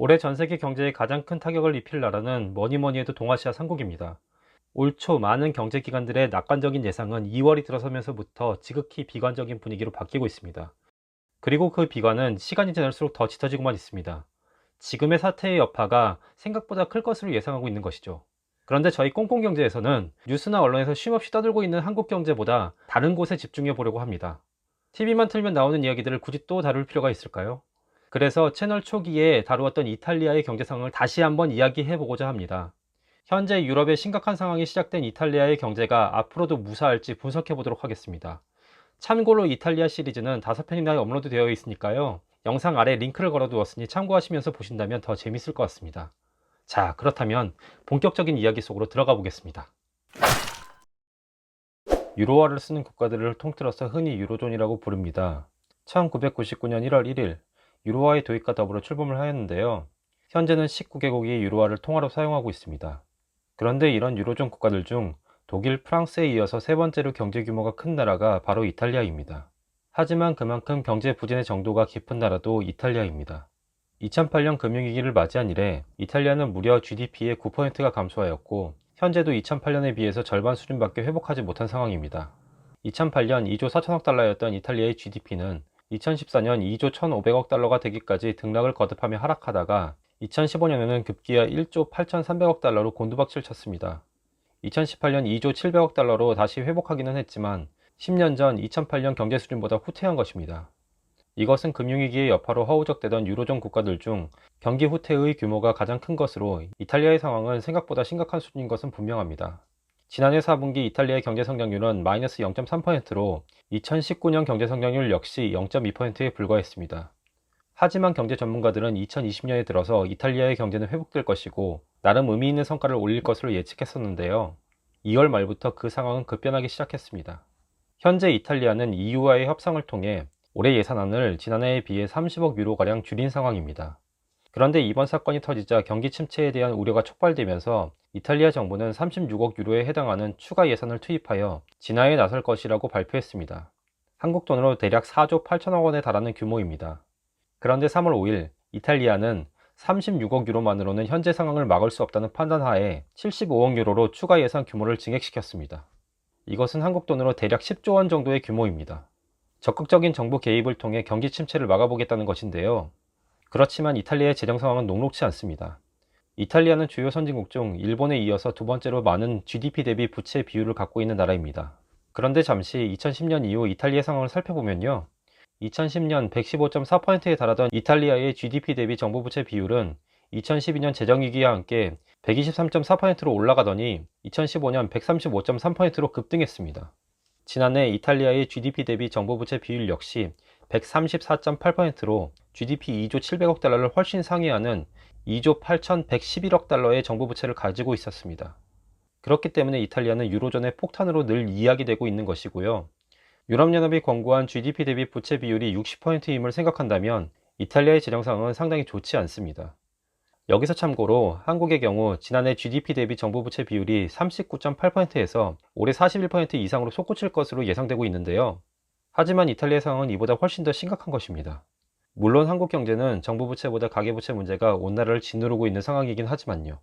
올해 전 세계 경제에 가장 큰 타격을 입힐 나라는 뭐니뭐니 해도 동아시아 3국입니다. 올 초 많은 경제기관들의 낙관적인 예상은 2월이 들어서면서부터 지극히 비관적인 분위기로 바뀌고 있습니다. 그리고 그 비관은 시간이 지날수록 더 짙어지고만 있습니다. 지금의 사태의 여파가 생각보다 클 것으로 예상하고 있는 것이죠. 그런데 저희 꽁꽁경제에서는 뉴스나 언론에서 쉼없이 떠들고 있는 한국 경제보다 다른 곳에 집중해 보려고 합니다. TV만 틀면 나오는 이야기들을 굳이 또 다룰 필요가 있을까요? 그래서 채널 초기에 다루었던 이탈리아의 경제 상황을 다시 한번 이야기해 보고자 합니다. 현재 유럽의 심각한 상황이 시작된 이탈리아의 경제가 앞으로도 무사할지 분석해 보도록 하겠습니다. 참고로 이탈리아 시리즈는 5편이나 업로드되어 있으니까요. 영상 아래 링크를 걸어 두었으니 참고하시면서 보신다면 더 재밌을 것 같습니다. 자, 그렇다면 본격적인 이야기 속으로 들어가 보겠습니다. 유로화를 쓰는 국가들을 통틀어서 흔히 유로존이라고 부릅니다. 1999년 1월 1일 유로화의 도입과 더불어 출범을 하였는데요. 현재는 19개국이 유로화를 통화로 사용하고 있습니다. 그런데 이런 유로존 국가들 중 독일, 프랑스에 이어서 세 번째로 경제 규모가 큰 나라가 바로 이탈리아입니다. 하지만 그만큼 경제 부진의 정도가 깊은 나라도 이탈리아입니다. 2008년 금융위기를 맞이한 이래 이탈리아는 무려 GDP의 9%가 감소하였고 현재도 2008년에 비해서 절반 수준밖에 회복하지 못한 상황입니다. 2008년 2조 4천억 달러였던 이탈리아의 GDP는 2014년 2조 1,500억 달러가 되기까지 등락을 거듭하며 하락하다가 2015년에는 급기야 1조 8,300억 달러로 곤두박질 쳤습니다. 2018년 2조 700억 달러로 다시 회복하기는 했지만 10년 전 2008년 경제 수준보다 후퇴한 것입니다. 이것은 금융위기의 여파로 허우적대던 유로존 국가들 중 경기 후퇴의 규모가 가장 큰 것으로 이탈리아의 상황은 생각보다 심각한 수준인 것은 분명합니다. 지난해 4분기 이탈리아의 경제성장률은 마이너스 0.3%로 2019년 경제성장률 역시 0.2%에 불과했습니다. 하지만 경제 전문가들은 2020년에 들어서 이탈리아의 경제는 회복될 것이고 나름 의미 있는 성과를 올릴 것으로 예측했었는데요. 2월 말부터 그 상황은 급변하기 시작했습니다. 현재 이탈리아는 EU와의 협상을 통해 올해 예산안을 지난해에 비해 30억 유로가량 줄인 상황입니다. 그런데 이번 사건이 터지자 경기 침체에 대한 우려가 촉발되면서 이탈리아 정부는 36억 유로에 해당하는 추가 예산을 투입하여 진화에 나설 것이라고 발표했습니다. 한국 돈으로 대략 4조 8천억 원에 달하는 규모입니다. 그런데 3월 5일 이탈리아는 36억 유로만으로는 현재 상황을 막을 수 없다는 판단하에 75억 유로로 추가 예산 규모를 증액시켰습니다. 이것은 한국 돈으로 대략 10조 원 정도의 규모입니다. 적극적인 정부 개입을 통해 경기 침체를 막아보겠다는 것인데요. 그렇지만 이탈리아의 재정 상황은 녹록치 않습니다. 이탈리아는 주요 선진국 중 일본에 이어서 두 번째로 많은 GDP 대비 부채 비율을 갖고 있는 나라입니다. 그런데 잠시 2010년 이후 이탈리아 상황을 살펴보면요. 2010년 115.4%에 달하던 이탈리아의 GDP 대비 정부 부채 비율은 2012년 재정위기와 함께 123.4%로 올라가더니 2015년 135.3%로 급등했습니다. 지난해 이탈리아의 GDP 대비 정부 부채 비율 역시 134.8%로 GDP 2조 700억 달러를 훨씬 상회하는 2조 8,111억 달러의 정부 부채를 가지고 있었습니다. 그렇기 때문에 이탈리아는 유로존의 폭탄으로 늘 이야기되고 있는 것이고요. 유럽연합이 권고한 GDP 대비 부채 비율이 60%임을 생각한다면 이탈리아의 재정 상황은 상당히 좋지 않습니다. 여기서 참고로 한국의 경우 지난해 GDP 대비 정부 부채 비율이 39.8%에서 올해 41% 이상으로 솟구칠 것으로 예상되고 있는데요. 하지만 이탈리아 상황은 이보다 훨씬 더 심각한 것입니다. 물론 한국 경제는 정부 부채보다 가계부채 문제가 온 나라를 짓누르고 있는 상황이긴 하지만요.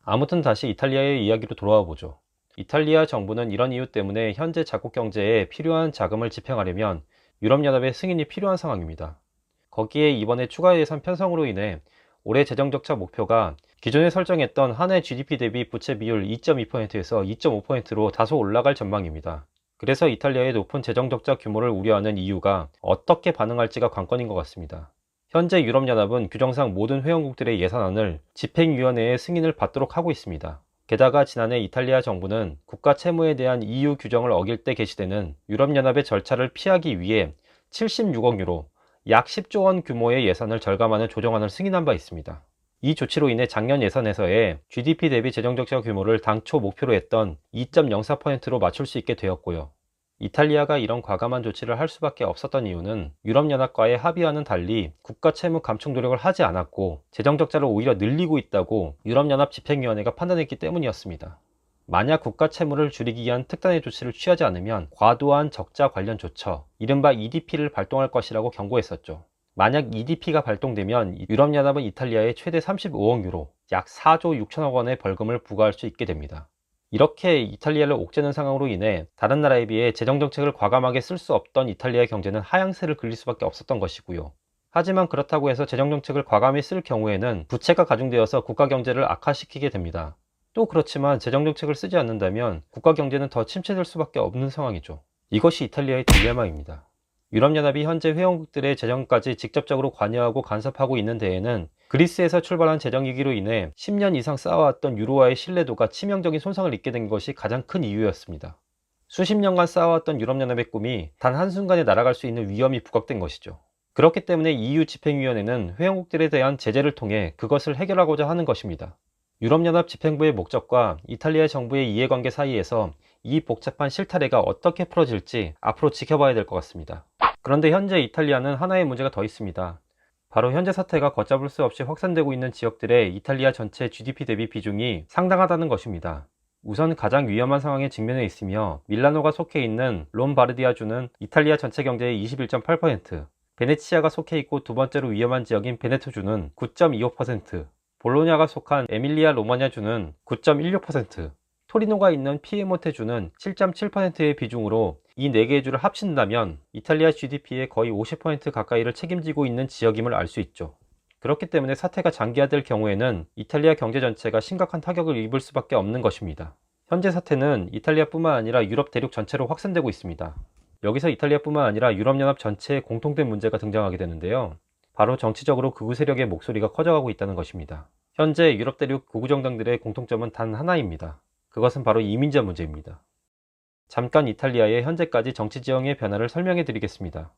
아무튼 다시 이탈리아의 이야기로 돌아와 보죠. 이탈리아 정부는 이런 이유 때문에 현재 자국 경제에 필요한 자금을 집행하려면 유럽연합의 승인이 필요한 상황입니다. 거기에 이번에 추가 예산 편성으로 인해 올해 재정적자 목표가 기존에 설정했던 한 해 GDP 대비 부채 비율 2.2%에서 2.5%로 다소 올라갈 전망입니다. 그래서 이탈리아의 높은 재정적자 규모를 우려하는 EU가 어떻게 반응할지가 관건인 것 같습니다. 현재 유럽연합은 규정상 모든 회원국들의 예산안을 집행위원회의 승인을 받도록 하고 있습니다. 게다가 지난해 이탈리아 정부는 국가 채무에 대한 EU 규정을 어길 때 게시되는 유럽연합의 절차를 피하기 위해 76억 유로, 약 10조 원 규모의 예산을 절감하는 조정안을 승인한 바 있습니다. 이 조치로 인해 작년 예산에서의 GDP 대비 재정적자 규모를 당초 목표로 했던 2.04%로 맞출 수 있게 되었고요. 이탈리아가 이런 과감한 조치를 할 수밖에 없었던 이유는 유럽연합과의 합의와는 달리 국가 채무 감축 노력을 하지 않았고 재정적자를 오히려 늘리고 있다고 유럽연합 집행위원회가 판단했기 때문이었습니다. 만약 국가 채무를 줄이기 위한 특단의 조치를 취하지 않으면 과도한 적자 관련 조처, 이른바 EDP를 발동할 것이라고 경고했었죠. 만약 EDP가 발동되면 유럽연합은 이탈리아에 최대 35억 유로, 약 4조 6천억 원의 벌금을 부과할 수 있게 됩니다. 이렇게 이탈리아를 옥죄는 상황으로 인해 다른 나라에 비해 재정정책을 과감하게 쓸 수 없던 이탈리아의 경제는 하향세를 그릴 수밖에 없었던 것이고요. 하지만 그렇다고 해서 재정정책을 과감히 쓸 경우에는 부채가 가중되어서 국가 경제를 악화시키게 됩니다. 또 그렇지만 재정정책을 쓰지 않는다면 국가 경제는 더 침체될 수밖에 없는 상황이죠. 이것이 이탈리아의 딜레마입니다. 유럽연합이 현재 회원국들의 재정까지 직접적으로 관여하고 간섭하고 있는 데에는 그리스에서 출발한 재정위기로 인해 10년 이상 쌓아왔던 유로화의 신뢰도가 치명적인 손상을 입게 된 것이 가장 큰 이유였습니다. 수십 년간 쌓아왔던 유럽연합의 꿈이 단 한순간에 날아갈 수 있는 위험이 부각된 것이죠. 그렇기 때문에 EU 집행위원회는 회원국들에 대한 제재를 통해 그것을 해결하고자 하는 것입니다. 유럽연합 집행부의 목적과 이탈리아 정부의 이해관계 사이에서 이 복잡한 실타래가 어떻게 풀어질지 앞으로 지켜봐야 될 것 같습니다. 그런데 현재 이탈리아는 하나의 문제가 더 있습니다. 바로 현재 사태가 걷잡을 수 없이 확산되고 있는 지역들의 이탈리아 전체 GDP 대비 비중이 상당하다는 것입니다. 우선 가장 위험한 상황에 직면해 있으며 밀라노가 속해 있는 롬바르디아주는 이탈리아 전체 경제의 21.8%, 베네치아가 속해 있고 두 번째로 위험한 지역인 베네토주는 9.25%, 볼로냐가 속한 에밀리아 로마냐주는 9.16%, 토리노가 있는 피에몬테주는 7.7%의 비중으로 이 4개의 주를 합친다면 이탈리아 GDP의 거의 50% 가까이를 책임지고 있는 지역임을 알 수 있죠. 그렇기 때문에 사태가 장기화될 경우에는 이탈리아 경제 전체가 심각한 타격을 입을 수밖에 없는 것입니다. 현재 사태는 이탈리아뿐만 아니라 유럽 대륙 전체로 확산되고 있습니다. 여기서 이탈리아뿐만 아니라 유럽연합 전체에 공통된 문제가 등장하게 되는데요. 바로 정치적으로 극우 세력의 목소리가 커져가고 있다는 것입니다. 현재 유럽 대륙 극우 정당들의 공통점은 단 하나입니다. 그것은 바로 이민자 문제입니다. 잠깐 이탈리아의 현재까지 정치 지형의 변화를 설명해 드리겠습니다.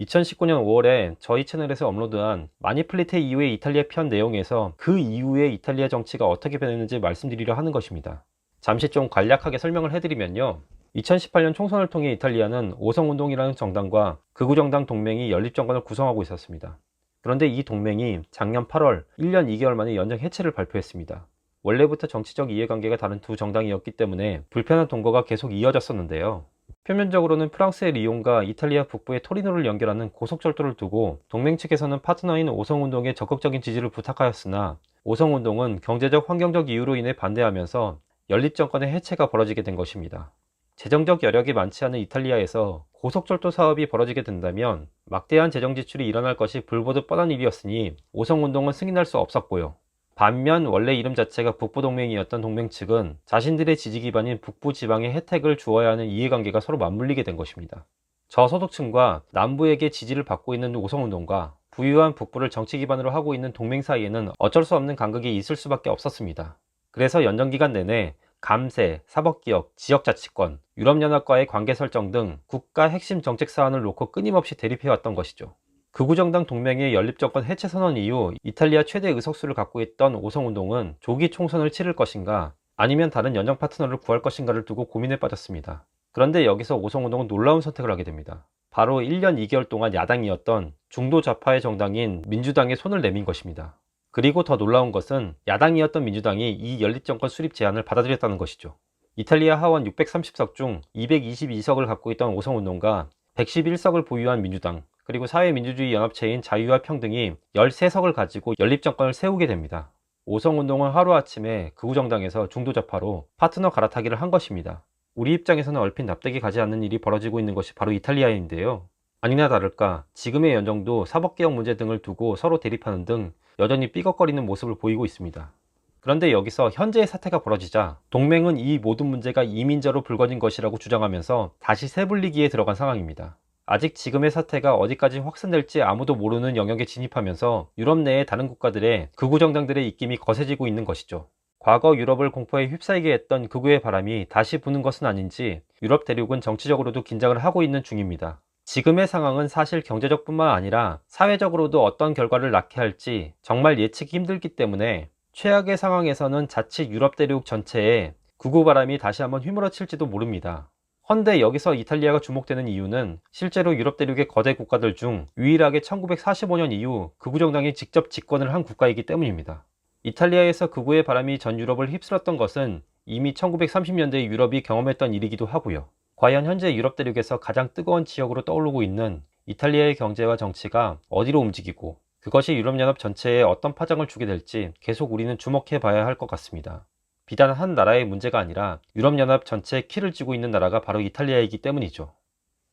2019년 5월에 저희 채널에서 업로드한 마니플리테 이후의 이탈리아 편 내용에서 그 이후에 이탈리아 정치가 어떻게 변했는지 말씀드리려 하는 것입니다. 잠시 좀 간략하게 설명을 해드리면요. 2018년 총선을 통해 이탈리아는 오성운동이라는 정당과 극우정당 동맹이 연립정권을 구성하고 있었습니다. 그런데 이 동맹이 작년 8월 1년 2개월 만에 연정 해체를 발표했습니다. 원래부터 정치적 이해관계가 다른 두 정당이었기 때문에 불편한 동거가 계속 이어졌었는데요. 표면적으로는 프랑스의 리옹과 이탈리아 북부의 토리노를 연결하는 고속철도를 두고 동맹 측에서는 파트너인 오성운동에 적극적인 지지를 부탁하였으나 오성운동은 경제적 환경적 이유로 인해 반대하면서 연립정권의 해체가 벌어지게 된 것입니다. 재정적 여력이 많지 않은 이탈리아에서 고속철도 사업이 벌어지게 된다면 막대한 재정 지출이 일어날 것이 불보듯 뻔한 일이었으니 오성운동은 승인할 수 없었고요. 반면 원래 이름 자체가 북부동맹이었던 동맹 측은 자신들의 지지 기반인 북부 지방에 혜택을 주어야 하는 이해관계가 서로 맞물리게 된 것입니다. 저소득층과 남부에게 지지를 받고 있는 오성운동과 부유한 북부를 정치 기반으로 하고 있는 동맹 사이에는 어쩔 수 없는 간극이 있을 수밖에 없었습니다. 그래서 연정기간 내내 감세, 사법개혁, 지역자치권, 유럽연합과의 관계 설정 등 국가 핵심 정책 사안을 놓고 끊임없이 대립해왔던 것이죠. 극우정당 동맹의 연립정권 해체 선언 이후 이탈리아 최대 의석수를 갖고 있던 오성운동은 조기 총선을 치를 것인가 아니면 다른 연정 파트너를 구할 것인가를 두고 고민에 빠졌습니다. 그런데 여기서 오성운동은 놀라운 선택을 하게 됩니다. 바로 1년 2개월 동안 야당이었던 중도 좌파의 정당인 민주당에 손을 내민 것입니다. 그리고 더 놀라운 것은 야당이었던 민주당이 이 연립정권 수립 제안을 받아들였다는 것이죠. 이탈리아 하원 630석 중 222석을 갖고 있던 오성운동과 111석을 보유한 민주당, 그리고 사회민주주의 연합체인 자유와 평등이 13석을 가지고 연립정권을 세우게 됩니다. 오성운동은 하루아침에 극우정당에서 중도좌파로 파트너 갈아타기를 한 것입니다. 우리 입장에서는 얼핏 납득이 가지 않는 일이 벌어지고 있는 것이 바로 이탈리아인데요. 아니나 다를까 지금의 연정도 사법개혁 문제 등을 두고 서로 대립하는 등 여전히 삐걱거리는 모습을 보이고 있습니다. 그런데 여기서 현재의 사태가 벌어지자 동맹은 이 모든 문제가 이민자로 불거진 것이라고 주장하면서 다시 세불리기에 들어간 상황입니다. 아직 지금의 사태가 어디까지 확산될지 아무도 모르는 영역에 진입하면서 유럽 내의 다른 국가들의 극우 정당들의 입김이 거세지고 있는 것이죠. 과거 유럽을 공포에 휩싸이게 했던 극우의 바람이 다시 부는 것은 아닌지 유럽 대륙은 정치적으로도 긴장을 하고 있는 중입니다. 지금의 상황은 사실 경제적 뿐만 아니라 사회적으로도 어떤 결과를 낳게 할지 정말 예측이 힘들기 때문에 최악의 상황에서는 자칫 유럽 대륙 전체에 극우 바람이 다시 한번 휘몰아칠지도 모릅니다. 헌데 여기서 이탈리아가 주목되는 이유는 실제로 유럽 대륙의 거대 국가들 중 유일하게 1945년 이후 극우 정당이 직접 집권을 한 국가이기 때문입니다. 이탈리아에서 극우의 바람이 전 유럽을 휩쓸었던 것은 이미 1930년대 유럽이 경험했던 일이기도 하고요. 과연 현재 유럽 대륙에서 가장 뜨거운 지역으로 떠오르고 있는 이탈리아의 경제와 정치가 어디로 움직이고 그것이 유럽연합 전체에 어떤 파장을 주게 될지 계속 우리는 주목해 봐야 할 것 같습니다. 비단 한 나라의 문제가 아니라 유럽연합 전체의 키를 쥐고 있는 나라가 바로 이탈리아이기 때문이죠.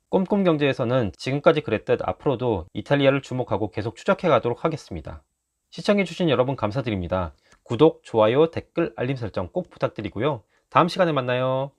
꼼꼼경제에서는 지금까지 그랬듯 앞으로도 이탈리아를 주목하고 계속 추적해 가도록 하겠습니다. 시청해주신 여러분 감사드립니다. 구독, 좋아요, 댓글, 알림 설정 꼭 부탁드리고요. 다음 시간에 만나요.